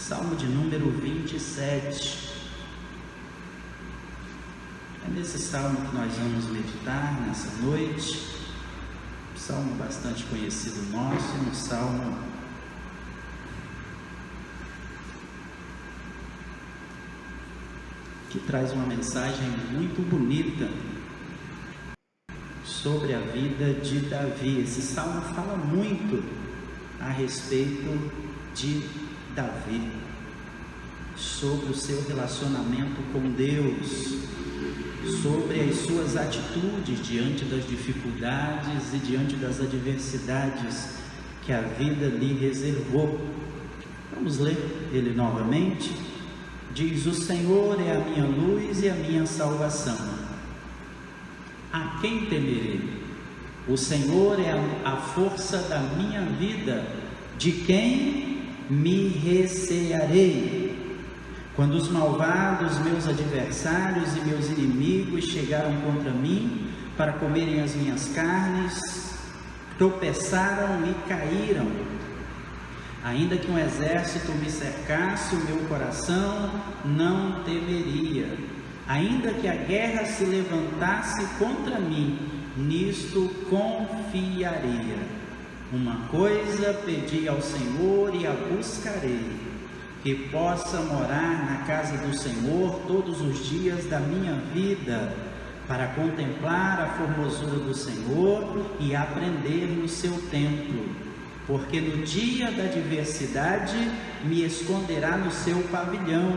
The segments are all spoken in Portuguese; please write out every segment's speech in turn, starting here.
Salmo de número 27. É nesse salmo que nós vamos meditar nessa noite. Um salmo bastante conhecido nosso, um salmo que traz uma mensagem muito bonita sobre a vida de Davi. Esse salmo fala muito a respeito de Davi, sobre o seu relacionamento com Deus, sobre as suas atitudes diante das dificuldades e diante das adversidades que a vida lhe reservou. Vamos ler ele novamente. Diz: o Senhor é a minha luz e a minha salvação. A quem temerei? O Senhor é a força da minha vida. De quem me recearei? Quando os malvados, meus adversários e meus inimigos chegaram contra mim para comerem as minhas carnes, tropeçaram e caíram. Ainda que um exército me cercasse, o meu coração não temeria. Ainda que a guerra se levantasse contra mim, nisto confiaria. Uma coisa pedi ao Senhor e a buscarei, que possa morar na casa do Senhor todos os dias da minha vida, para contemplar a formosura do Senhor e aprender no seu templo. Porque no dia da adversidade me esconderá no seu pavilhão,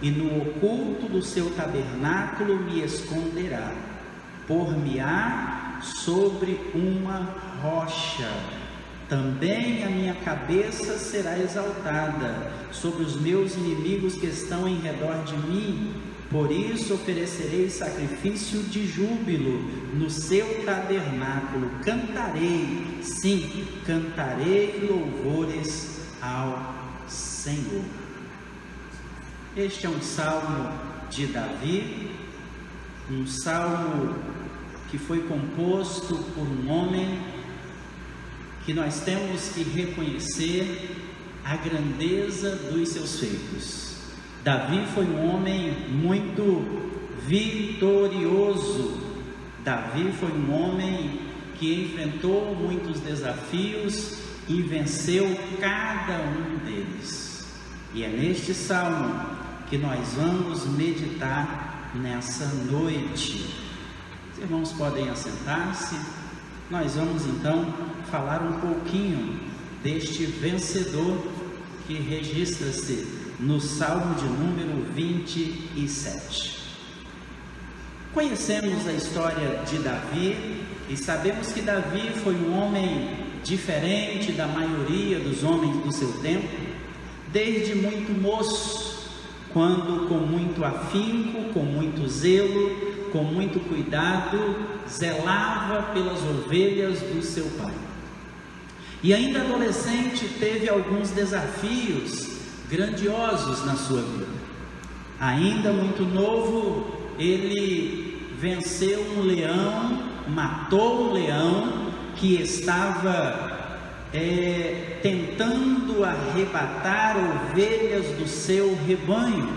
e no oculto do seu tabernáculo me esconderá. Por-me-á sobre uma rocha. Também a minha cabeça será exaltada sobre os meus inimigos que estão em redor de mim. Por isso oferecerei sacrifício de júbilo no seu tabernáculo. Cantarei, sim, cantarei louvores ao Senhor. Este é um salmo de Davi, um salmo que foi composto por um homem que nós temos que reconhecer a grandeza dos seus feitos. Davi foi um homem muito vitorioso. Davi foi um homem que enfrentou muitos desafios e venceu cada um deles. E é neste salmo que nós vamos meditar nessa noite. Os irmãos podem assentar-se. Nós vamos então falar um pouquinho deste vencedor que registra-se no Salmo de número 27. Conhecemos a história de Davi e sabemos que Davi foi um homem diferente da maioria dos homens do seu tempo. Desde muito moço, quando com muito afinco, com muito zelo, com muito cuidado, zelava pelas ovelhas do seu pai. E ainda adolescente teve alguns desafios grandiosos na sua vida. Ainda muito novo, ele venceu um leão, matou um leão que estava tentando arrebatar ovelhas do seu rebanho,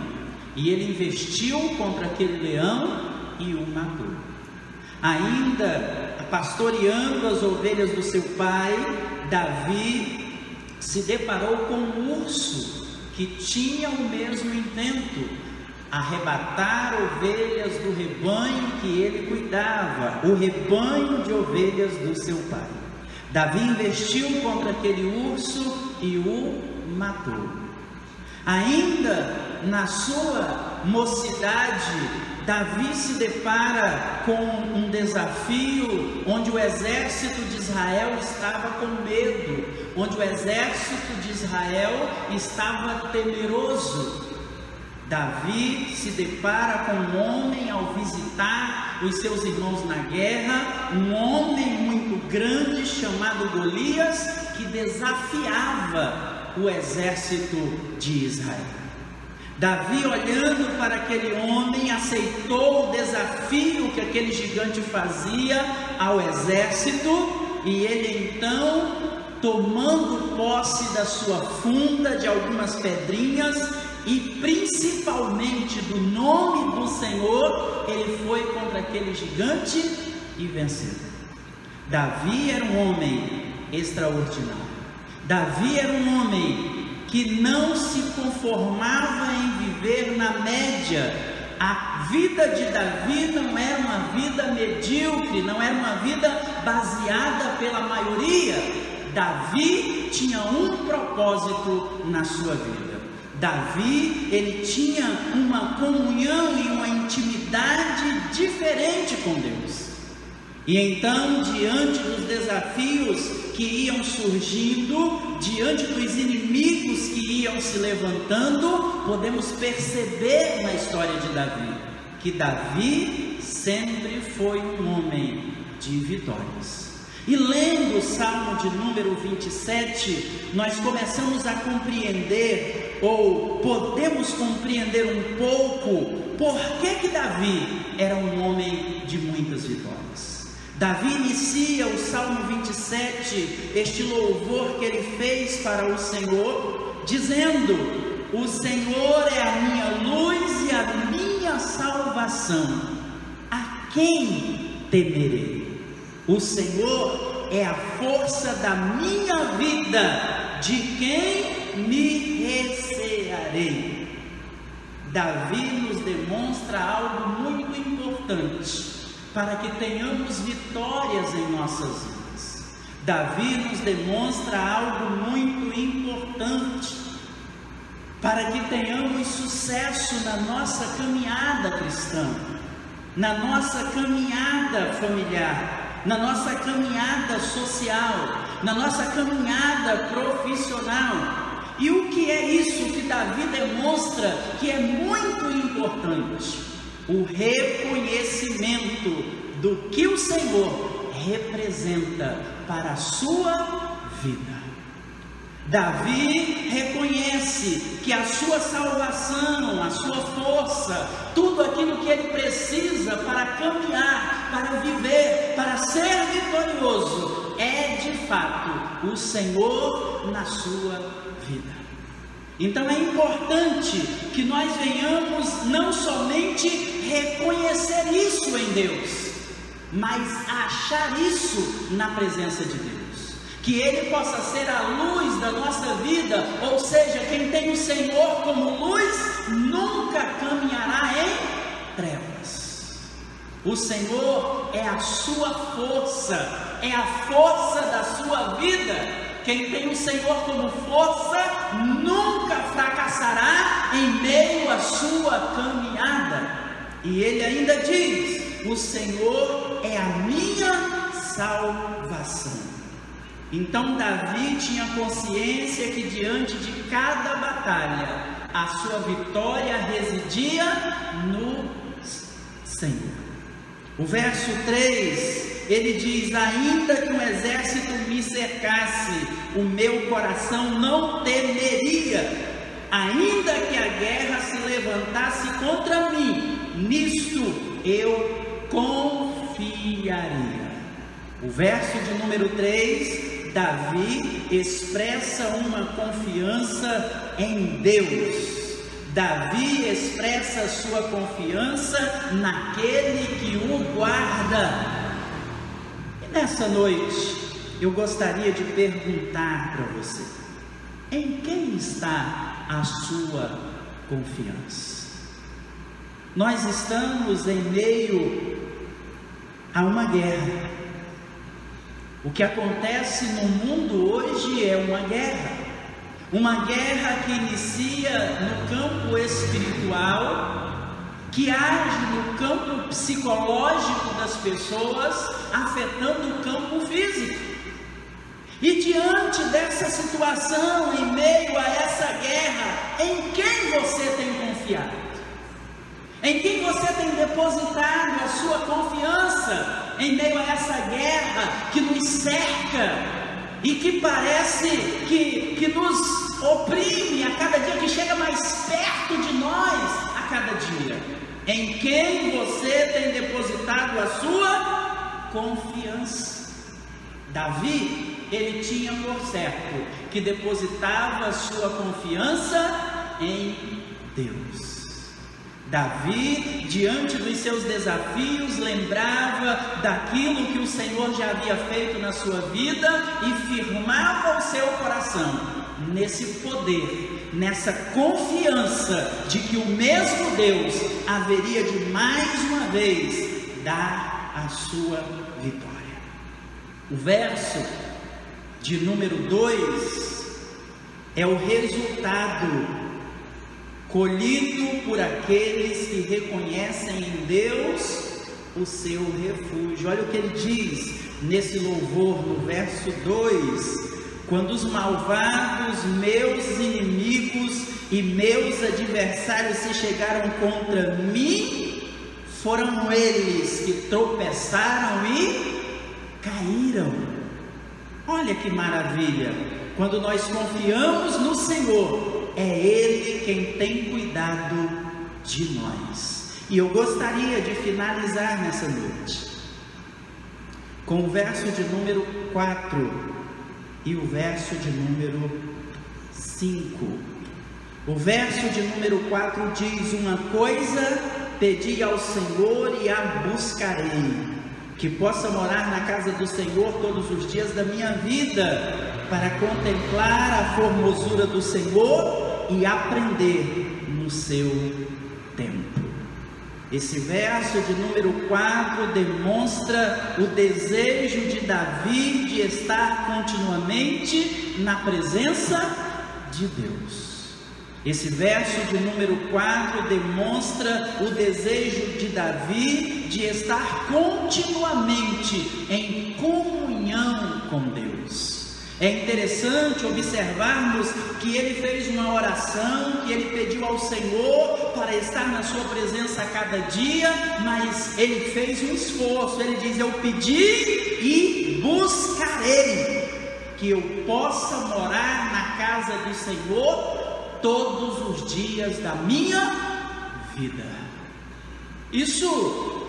e ele investiu contra aquele leão e o matou. Ainda pastoreando as ovelhas do seu pai, Davi se deparou com um urso que tinha o mesmo intento: arrebatar ovelhas do rebanho que ele cuidava, o rebanho de ovelhas do seu pai. Davi investiu contra aquele urso e o matou. Ainda na sua mocidade, Davi se depara com um desafio onde o exército de Israel estava com medo, onde o exército de Israel estava temeroso. Davi se depara com um homem ao visitar os seus irmãos na guerra, um homem muito grande chamado Golias, que desafiava o exército de Israel. Davi, olhando para aquele homem, aceitou o desafio que aquele gigante fazia ao exército, e ele então tomando posse da sua funda, de algumas pedrinhas e principalmente do nome do Senhor, ele foi contra aquele gigante e venceu. Davi era um homem extraordinário. Davi era um homem que não se conformava em viver na média. A vida de Davi não era uma vida medíocre, não era uma vida baseada pela maioria. Davi tinha um propósito na sua vida. Davi, ele tinha uma comunhão e uma intimidade diferente com Deus. E então, diante dos desafios que iam surgindo, diante dos inimigos que iam se levantando, podemos perceber na história de Davi, que Davi sempre foi um homem de vitórias. E lendo o Salmo de número 27, nós começamos a compreender, ou podemos compreender um pouco, por que Davi era um homem de muitas vitórias. Davi inicia o Salmo 27, este louvor que ele fez para o Senhor, dizendo: o Senhor é a minha luz e a minha salvação, a quem temerei? O Senhor é a força da minha vida, de quem me recearei? Davi nos demonstra algo muito importante para que tenhamos vitórias em nossas vidas. Davi nos demonstra algo muito importante para que tenhamos sucesso na nossa caminhada cristã, na nossa caminhada familiar, na nossa caminhada social, na nossa caminhada profissional. E o que é isso que Davi demonstra que é muito importante? O reconhecimento do que o Senhor representa para a sua vida. Davi reconhece que a sua salvação, a sua força, tudo aquilo que ele precisa para caminhar, para viver, para ser vitorioso, é de fato o Senhor na sua vida. Então é importante que nós venhamos não somente reconhecer isso em Deus, mas achar isso na presença de Deus. Que Ele possa ser a luz da nossa vida, ou seja, quem tem o Senhor como luz, nunca caminhará em trevas. O Senhor é a sua força, é a força da sua vida. Quem tem o Senhor como força, nunca fracassará em meio à sua caminhada. E Ele ainda diz: o Senhor é a minha salvação. Então Davi tinha consciência que diante de cada batalha, a sua vitória residia no Senhor. O verso 3, ele diz: ainda que um exército me cercasse, o meu coração não temeria. Ainda que a guerra se levantasse contra mim, nisto eu confiaria. O verso de número 3, Davi expressa uma confiança em Deus. Davi expressa sua confiança naquele que o guarda. E nessa noite, eu gostaria de perguntar para você: em quem está a sua confiança? Nós estamos em meio a uma guerra. O que acontece no mundo hoje é uma guerra que inicia no campo espiritual, que age no campo psicológico das pessoas, afetando o campo físico. E diante dessa situação, em meio a essa guerra, em quem você tem confiado? Em quem você tem depositado a sua confiança em meio a essa guerra que nos cerca e que parece que nos oprime a cada dia, que chega mais perto de nós a cada dia? Em quem você tem depositado a sua confiança? Davi ele tinha por certo que depositava sua confiança em Deus. Davi, diante dos seus desafios, lembrava daquilo que o Senhor já havia feito na sua vida e firmava o seu coração nesse poder, nessa confiança de que o mesmo Deus haveria de mais uma vez dar a sua vitória. O verso de número 2 é o resultado colhido por aqueles que reconhecem em Deus o seu refúgio. Olha o que ele diz nesse louvor no verso 2: quando os malvados, meus inimigos e meus adversários se chegaram contra mim, foram eles que tropeçaram e caíram. Olha que maravilha! Quando nós confiamos no Senhor, é Ele quem tem cuidado de nós. E eu gostaria de finalizar nessa noite com o verso de número 4 e o verso de número 5. O verso de número 4 diz: uma coisa pedi ao Senhor e a buscarei, que possa morar na casa do Senhor todos os dias da minha vida, para contemplar a formosura do Senhor e aprender no seu templo. Esse verso de número 4 demonstra o desejo de Davi de estar continuamente na presença de Deus. Esse verso de número 4 demonstra o desejo de Davi de estar continuamente em comunhão com Deus. É interessante observarmos que ele fez uma oração, que ele pediu ao Senhor para estar na sua presença a cada dia, mas ele fez um esforço. Ele diz: eu pedi e buscarei, que eu possa morar na casa do Senhor todos os dias da minha vida. Isso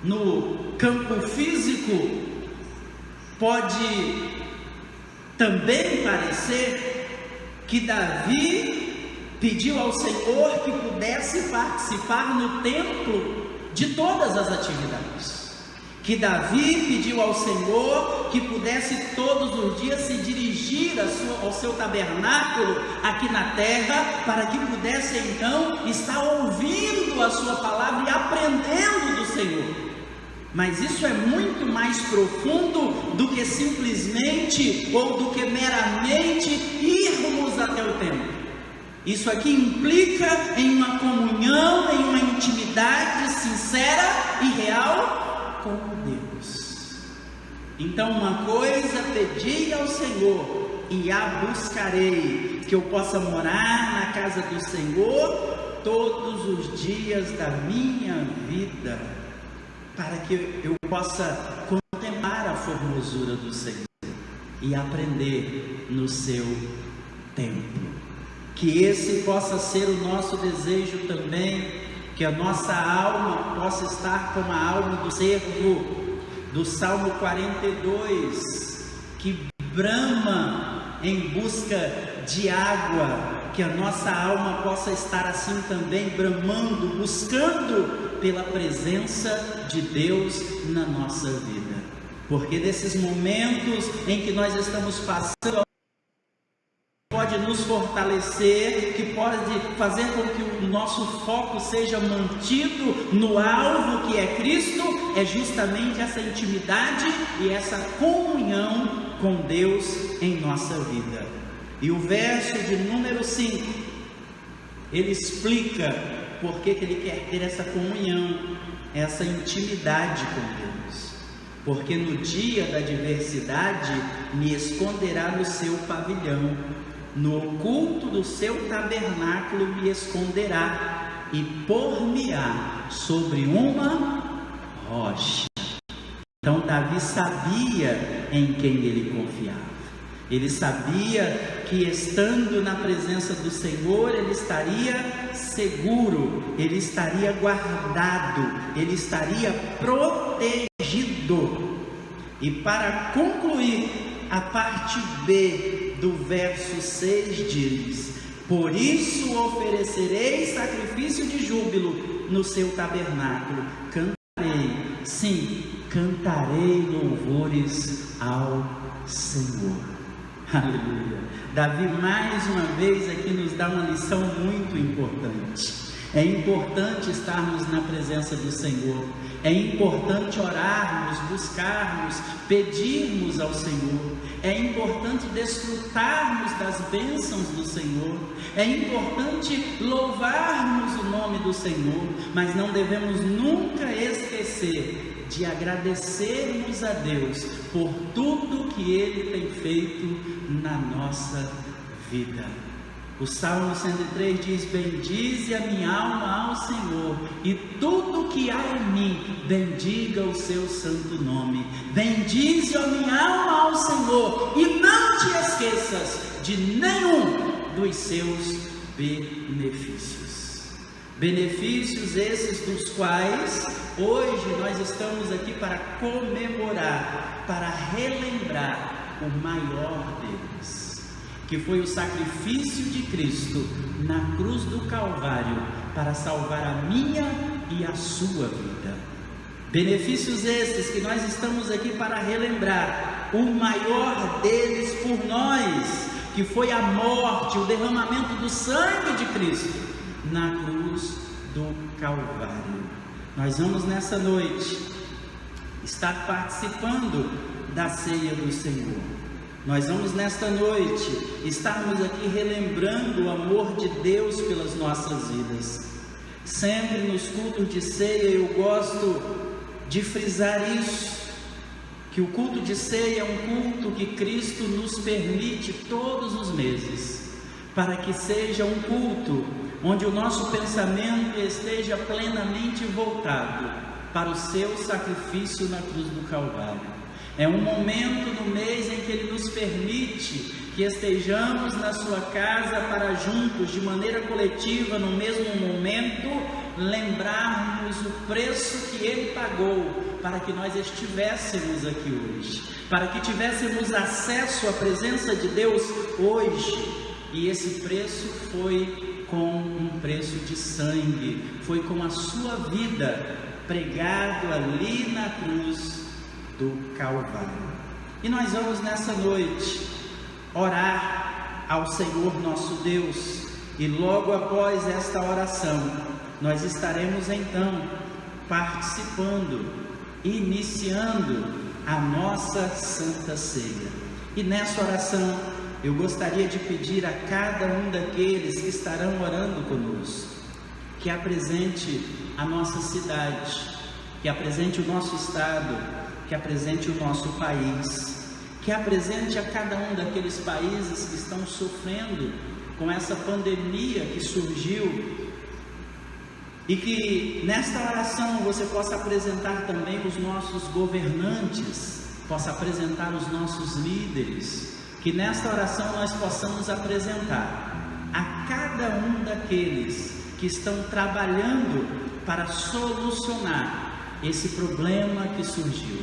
no campo físico pode também parecer que Davi pediu ao Senhor que pudesse participar no templo de todas as atividades, que Davi pediu ao Senhor que pudesse todos os dias se dirigir ao seu tabernáculo aqui na terra, para que pudesse então estar ouvindo a sua palavra e aprendendo do Senhor. Mas isso é muito mais profundo do que simplesmente ou do que meramente irmos até o templo. Isso aqui implica em uma comunhão, em uma intimidade sincera e real com Deus. Então, uma coisa pedi ao Senhor e a buscarei, que eu possa morar na casa do Senhor todos os dias da minha vida, para que eu possa contemplar a formosura do Senhor e aprender no seu templo. Que esse possa ser o nosso desejo também, que a nossa alma possa estar como a alma do servo do Salmo 42, que brama em busca de água, que a nossa alma possa estar assim também, bramando, buscando pela presença de Deus na nossa vida, porque desses momentos em que nós estamos passando, pode nos fortalecer, que pode fazer com que o nosso foco seja mantido no alvo que é Cristo, é justamente essa intimidade e essa comunhão com Deus em nossa vida. E o verso de número 5, ele explica por que ele quer ter essa comunhão, essa intimidade com Deus. Porque no dia da adversidade me esconderá no seu pavilhão, no oculto do seu tabernáculo me esconderá e pôr-me-á sobre uma rocha. Então Davi sabia em quem ele confiava. Ele sabia que estando na presença do Senhor, ele estaria seguro, ele estaria guardado, ele estaria protegido. E para concluir a parte B do verso 6 diz: por isso oferecerei sacrifício de júbilo no seu tabernáculo, cantarei, sim, cantarei louvores ao Senhor. Aleluia. Davi mais uma vez aqui nos dá uma lição muito importante. É importante estarmos na presença do Senhor, é importante orarmos, buscarmos, pedirmos ao Senhor, é importante desfrutarmos das bênçãos do Senhor, é importante louvarmos o nome do Senhor, mas não devemos nunca esquecer de agradecermos a Deus por tudo que Ele tem feito na nossa vida. O Salmo 103 diz: bendize a minha alma ao Senhor, e tudo que há em mim, bendiga o seu santo nome. Bendize a minha alma ao Senhor, e não te esqueças de nenhum dos seus benefícios. Benefícios esses dos quais hoje nós estamos aqui para comemorar, para relembrar o maior deles, que foi o sacrifício de Cristo na cruz do Calvário para salvar a minha e a sua vida. Benefícios esses que nós estamos aqui para relembrar, o maior deles por nós, que foi a morte, o derramamento do sangue de Cristo na cruz do Calvário. Nós vamos nessa noite estar participando da ceia do Senhor. Nós vamos nesta noite estarmos aqui relembrando o amor de Deus pelas nossas vidas. Sempre nos cultos de ceia eu gosto de frisar isso, que o culto de ceia é um culto que Cristo nos permite todos os meses, para que seja um culto onde o nosso pensamento esteja plenamente voltado para o seu sacrifício na cruz do Calvário. É um momento no mês em que Ele nos permite que estejamos na sua casa para juntos, de maneira coletiva, no mesmo momento, lembrarmos o preço que Ele pagou para que nós estivéssemos aqui hoje, para que tivéssemos acesso à presença de Deus hoje. E esse preço foi com um preço de sangue, foi com a sua vida pregado ali na cruz do Calvário. E nós vamos nessa noite orar ao Senhor nosso Deus, e logo após esta oração nós estaremos então participando, iniciando a nossa Santa Ceia. E nessa oração eu gostaria de pedir a cada um daqueles que estarão orando conosco, que apresente a nossa cidade, que apresente o nosso estado, que apresente o nosso país, que apresente a cada um daqueles países que estão sofrendo com essa pandemia que surgiu, e que nesta oração você possa apresentar também os nossos governantes, possa apresentar os nossos líderes, que nesta oração nós possamos apresentar a cada um daqueles que estão trabalhando para solucionar esse problema que surgiu.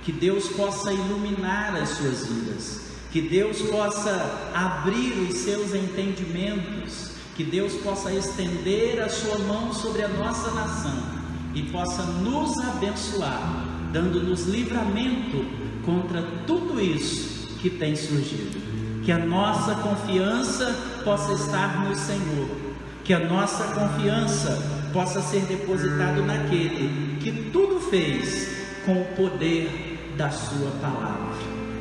Que Deus possa iluminar as suas vidas, que Deus possa abrir os seus entendimentos, que Deus possa estender a sua mão sobre a nossa nação e possa nos abençoar, dando-nos livramento contra tudo isso que tem surgido. Que a nossa confiança possa estar no Senhor, que a nossa confiança possa ser depositada naquele que tudo fez com o poder da sua palavra,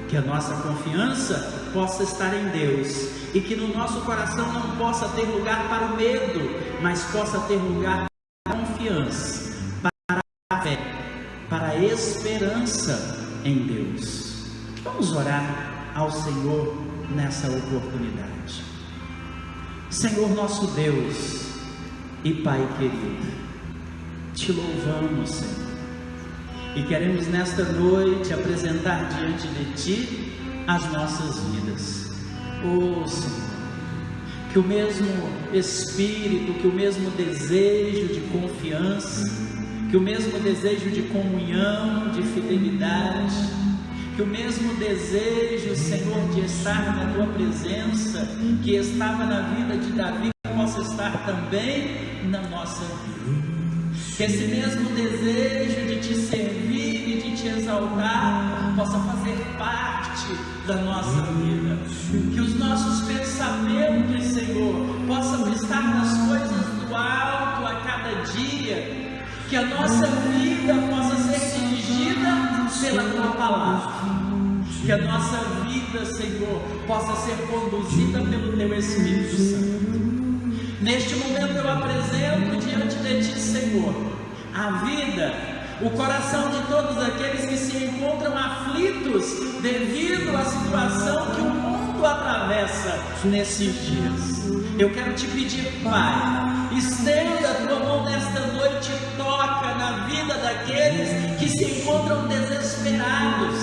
que a nossa confiança possa estar em Deus, e que no nosso coração não possa ter lugar para o medo, mas possa ter lugar para a confiança, para a fé, para a esperança em Deus. Vamos orar ao Senhor nessa oportunidade. Senhor nosso Deus e Pai querido, te louvamos, Senhor, e queremos nesta noite apresentar diante de Ti as nossas vidas. Oh Senhor, que o mesmo espírito, que o mesmo desejo de confiança, que o mesmo desejo de comunhão, de fidelidade, que o mesmo desejo, Senhor, de estar na tua presença, que estava na vida de Davi, possa estar também na nossa vida. Que esse mesmo desejo de te servir e de te exaltar possa fazer parte da nossa vida. Que os nossos pensamentos, Senhor, possam estar nas coisas do alto a cada dia. Que a nossa vida possa ser dirigida pela tua palavra. Que a nossa vida, Senhor, possa ser conduzida pelo teu Espírito Santo. Neste momento eu apresento diante de ti, Senhor, a vida, o coração de todos aqueles que se encontram aflitos devido à situação que o mundo atravessa nesses dias. Eu quero te pedir, Pai, estenda a tua mão nesta noite e toca na vida daqueles que se encontram desesperados,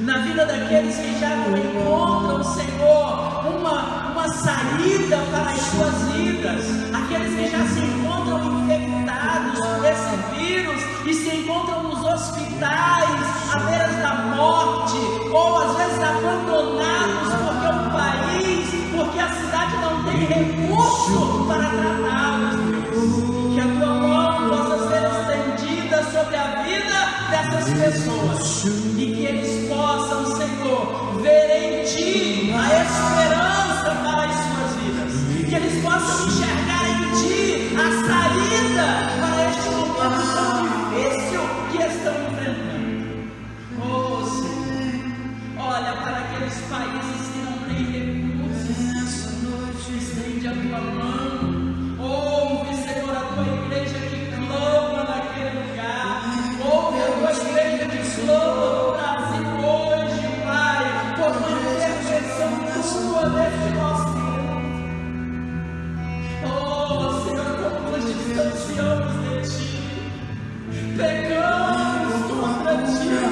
na vida daqueles que já não encontram, Senhor, uma saída para as suas vidas, aqueles que já se encontram infectados por esse vírus e se encontram nos hospitais, à beira da morte, ou às vezes abandonados porque o país, porque a cidade não tem recurso para tratá-los. Que a tua mão possa ser estendida sobre a vida dessas pessoas e que eles possam, Senhor, ver em ti a esperança para as suas vidas, que eles possam enxergar em ti a saída para